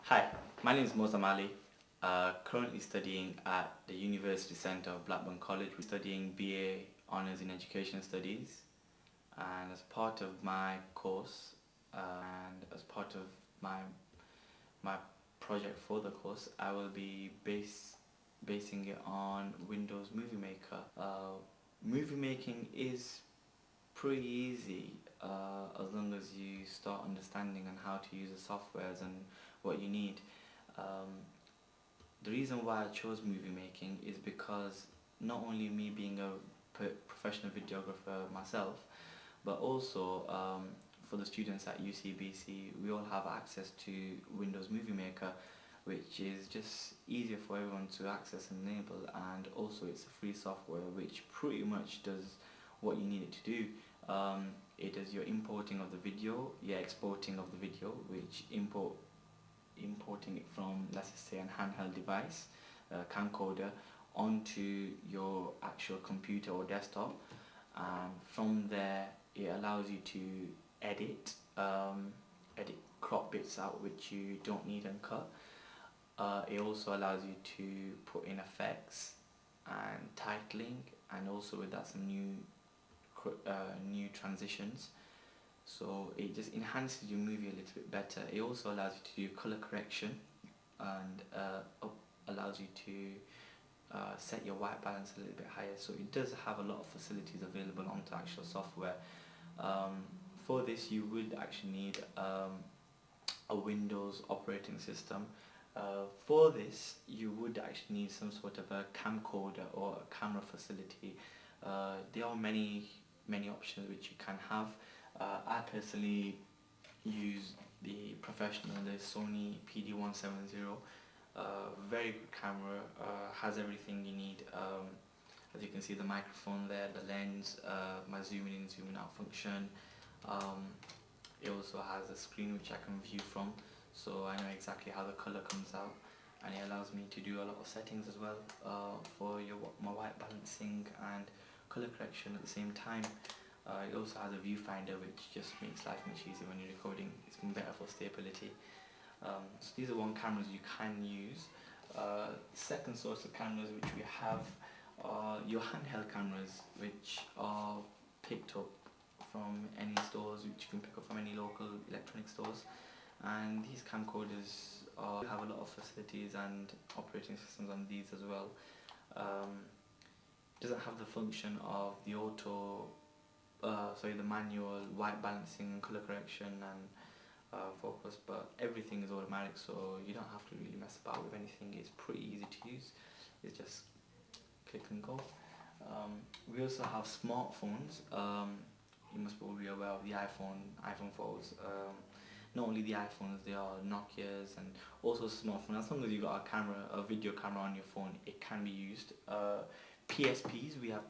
Hi, my name is Mosam Ali, currently studying at the University Centre of Blackburn College. We're studying BA Honours in Education Studies, and as part of my course and as part of my project for the course, I will be basing it on Windows Movie Maker. Movie making is pretty easy as long as you start understanding on how to use the softwares and what you need. Um, the reason why I chose movie making is because not only me being a professional videographer myself, but also for the students at UCBC, we all have access to Windows Movie Maker, which is just easier for everyone to access and enable, and also it's a free software which pretty much does what you need it to do. It does your importing of the video, your exporting of the video, which importing it from, let's just say, an handheld device, camcorder, onto your actual computer or desktop. From there, it allows you to edit, edit crop bits out which you don't need and cut. It also allows you to put in effects and titling, and also with that some new transitions. So it just enhances your movie a little bit better. It also allows you to do color correction, and allows you to set your white balance a little bit higher. So it does have a lot of facilities available onto actual software. For this you would actually need a Windows operating system. For this you would actually need some sort of a camcorder or a camera facility. There are many options which you can have. I personally use the professional, the Sony PD170. Very good camera, has everything you need. As you can see, the microphone there, the lens, my zooming in, zooming out function. It also has a screen which I can view from, so I know exactly how the color comes out, and it allows me to do a lot of settings as well for my white balancing and color correction at the same time. It also has a viewfinder which just makes life much easier when you're recording. It's better for stability. So these are one cameras you can use. Second source of cameras which we have are your handheld cameras, which are picked up from any stores, which you can pick up from any local electronic stores. And these camcorders have a lot of facilities and operating systems on these as well. Doesn't have the function of the the manual white balancing and color correction and focus, but everything is automatic, so you don't have to really mess about with anything. It's pretty easy to use. It's just click and go. We also have smartphones. You must probably be aware of the iPhone phones. Not only the iPhones, there are Nokias and also smartphones. As long as you've got a video camera on your phone, it can be used. PSPs, we have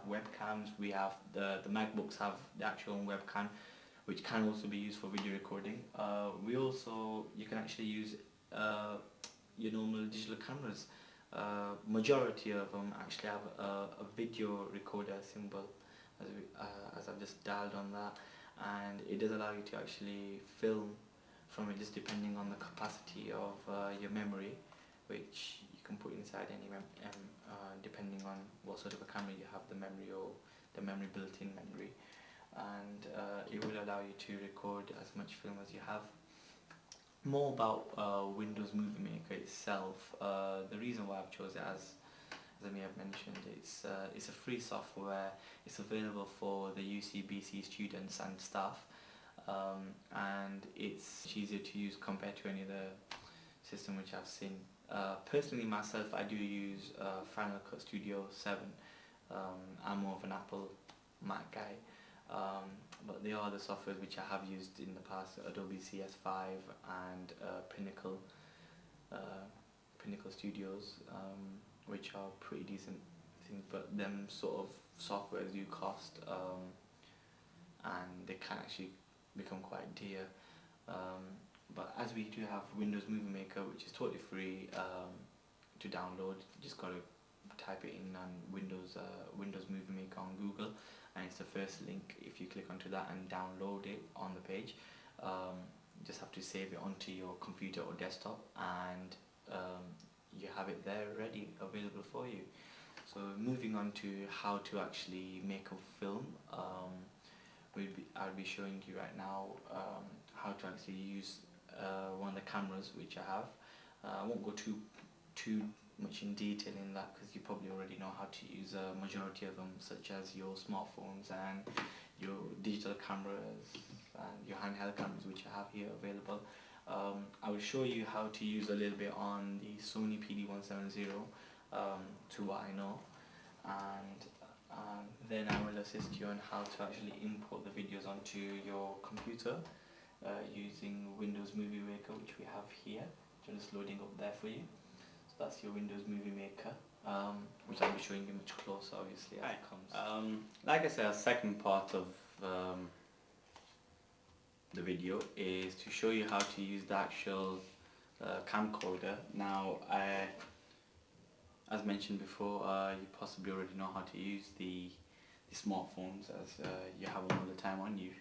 webcams, we have the MacBooks have the actual webcam, which can also be used for video recording. You can actually use your normal digital cameras. Majority of them actually have a video recorder symbol, as I've just dialed on that, and it does allow you to actually film from it, just depending on the capacity of your memory, which you can put inside any depending on what sort of a camera you have, the memory or the built-in memory, and it will allow you to record as much film as you have. More about Windows Movie Maker itself. The reason why I've chosen it, as I may have mentioned, it's a free software. It's available for the UCBC students and staff, and it's easier to use compared to any other system which I've seen. Personally myself, I do use Final Cut Studio 7. I'm more of an Apple Mac guy, but there are other softwares which I have used in the past, Adobe CS5 and Pinnacle Studios, which are pretty decent things, but them sort of softwares do cost, and they can actually become quite dear. But as we do have Windows Movie Maker, which is totally free to download, you just gotta type it in on Windows Movie Maker on Google, and it's the first link. If you click onto that and download it on the page, you just have to save it onto your computer or desktop, and you have it there ready, available for you. So moving on to how to actually make a film, I'll be showing you right now how to actually use one of the cameras which I have. I won't go too much in detail in that, because you probably already know how to use a majority of them, such as your smartphones and your digital cameras and your handheld cameras which I have here available. I will show you how to use a little bit on the Sony PD170 to what I know, and then I will assist you on how to actually import the videos onto your computer using Windows Movie Maker, which we have here. Just loading up there for you. So that's your Windows Movie Maker, which I'll be showing you much closer obviously as it comes. Like I said, a second part of the video is to show you how to use the actual camcorder. Now, as mentioned before, you possibly already know how to use the smartphones, as you have them all the time on you.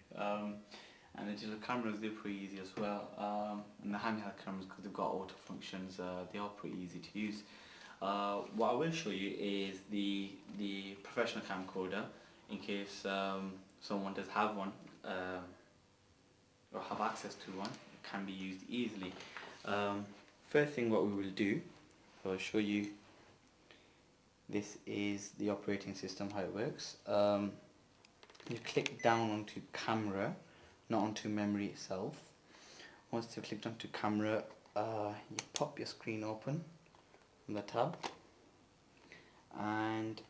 And the digital cameras, they're pretty easy as well. And the handheld cameras, because they've got auto functions, they are pretty easy to use. What I will show you is the professional camcorder, in case someone does have one or have access to one. It can be used easily. First thing what we will do, I'll show you. This is the operating system, how it works. You click down onto camera, not onto memory itself. Once you've clicked onto camera, you pop your screen open from the tab, and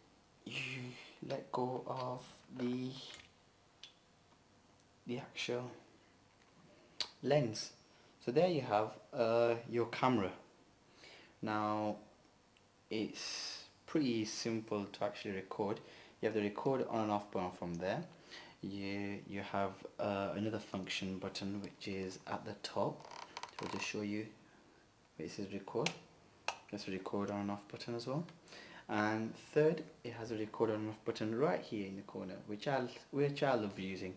you let go of the actual lens. So there you have your camera. Now, it's pretty simple to actually record. You have the record on and off button. From there you have another function button which is at the top. So I'll just show you where it says record. There's a record on and off button as well. And third, it has a record on and off button right here in the corner, which I love using,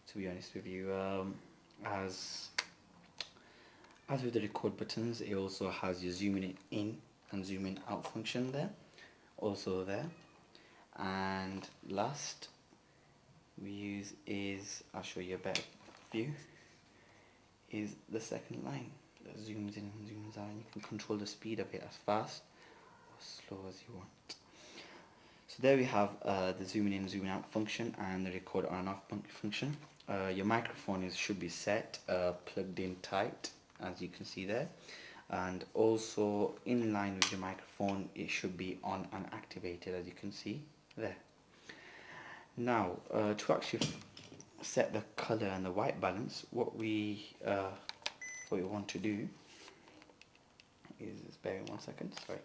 to be honest with you. As with the record buttons, it also has your zooming in and zooming out function there, also there. And last we use is, I'll show you a better view, is the second line that zooms in and zooms out, and you can control the speed of it as fast or slow as you want. So there we have the zooming in, zooming out function and the record on and off function. Your microphone should be set, plugged in tight, as you can see there, and also in line with your microphone it should be on and activated, as you can see there. Now, to actually set the color and the white balance, what we want to do is, bear in 1 second, sorry.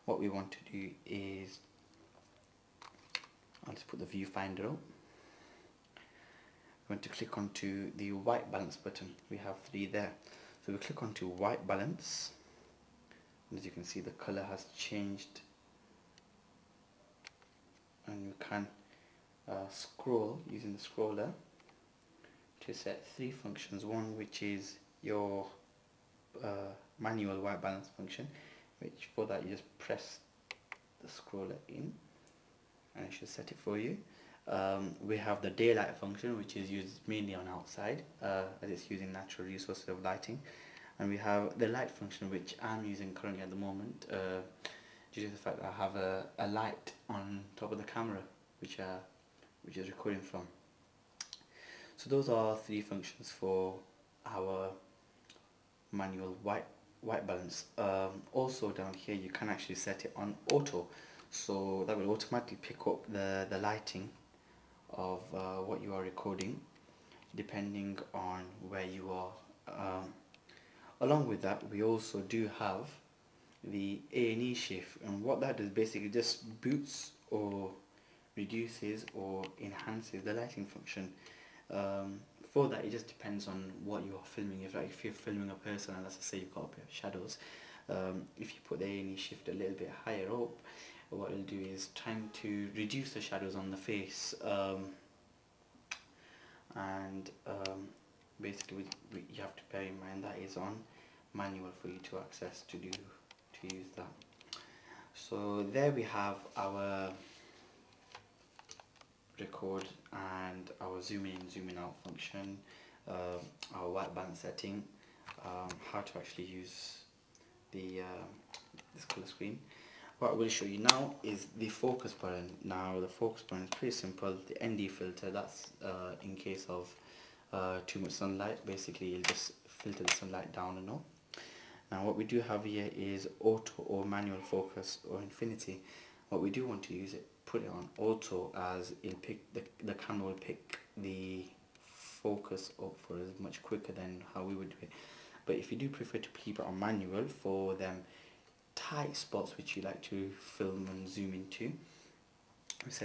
What we want to do is, I'll just put the viewfinder up. We want to click onto the white balance button. We have 3 there. So we click onto white balance, and as you can see, the color has changed, and you can scroll using the scroller to set 3 functions. One which is your manual white balance function, which for that you just press the scroller in and it should set it for you. We have the daylight function, which is used mainly on outside, as it's using natural resources of lighting. And we have the light function, which I'm using currently at the moment, due to the fact that I have a light on top of the camera, which is recording from. So those are 3 functions for our manual white balance. Also down here you can actually set it on auto, so that will automatically pick up the lighting of what you are recording, depending on where you are. Along with that, we also do have the A&E shift, and what that does basically just boosts or reduces or enhances the lighting function. For that, it just depends on what you are filming. If you're filming a person, and let's say you've got a bit of shadows, if you put the A&E shift a little bit higher up, what it'll do is trying to reduce the shadows on the face, and basically you have to bear in mind that is on manual for you to access to use that. So there we have our record and our zoom in, zooming out function, our white balance setting, how to actually use the this color screen. What I will show you now is the focus button. Now the focus button is pretty simple. The ND filter, that's in case of too much sunlight. Basically you'll just filter the sunlight down and up. Now what we do have here is auto or manual focus or infinity. What we do want to use it, put it on auto, as it'll pick the camera will pick the focus up for us much quicker than how we would do it. But if you do prefer to keep it on manual for them tight spots which you like to film and zoom into,